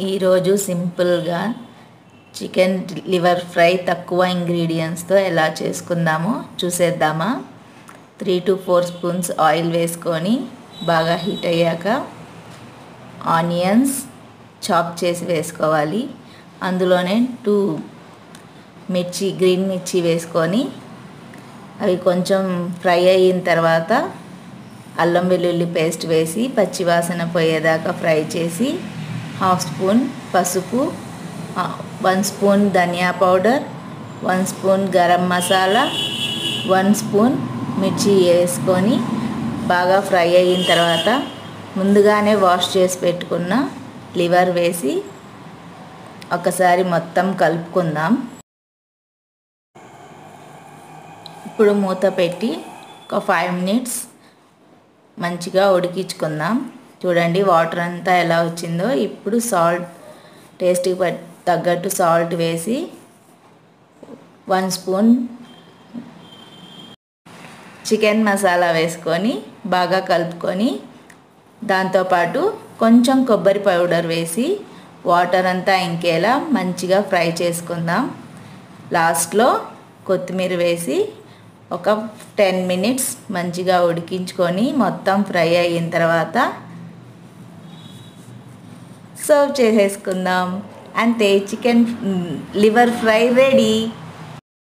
ఈరోజు సింపుల్గా chicken liver fry తక్కువ ఇంగ్రీడియంట్స్తో ఎలా చేసుకుందామో చూసేద్దామా. 3 to 4 స్పూన్స్ ఆయిల్ వేసుకొని బాగా హీట్ అయ్యాక ఆనియన్స్ చాప్ చేసి వేసుకోవాలి. అందులోనే 2 గ్రీన్ మిర్చి వేసుకొని అవి కొంచెం ఫ్రై అయిన తర్వాత అల్లం వెల్లుల్లి పేస్ట్ వేసి పచ్చివాసన పోయేదాకా ఫ్రై చేసి 1/2 స్పూన్ పసుపు, 1 స్పూన్ ధనియా powder, 1 spoon garam masala, 1 spoon మిర్చి వేసుకొని బాగా ఫ్రై అయిన తర్వాత ముందుగానే వాష్ చేసి పెట్టుకున్న లివర్ వేసి ఒకసారి మొత్తం కలుపుకుందాం. ఇప్పుడు మూత పెట్టి ఒక 5 minutes మంచిగా ఉడికించుకుందాం. చూడండి వాటర్ అంతా ఎలా వచ్చిందో. ఇప్పుడు సాల్ట్, టేస్ట్కి తగ్గట్టు సాల్ట్ వేసి 1 స్పూన్ చికెన్ మసాలా వేసుకొని బాగా కలుపుకొని దాంతోపాటు కొంచెం కొబ్బరి పౌడర్ వేసి వాటర్ అంతా ఇంకేలా మంచిగా ఫ్రై చేసుకుందాం. లాస్ట్లో కొత్తిమీర వేసి ఒక 10 minutes మంచిగా ఉడికించుకొని మొత్తం ఫ్రై అయిన తర్వాత సర్వ్ చేసేసుకుందాం. అంతే, చికెన్ లివర్ ఫ్రై రెడీ.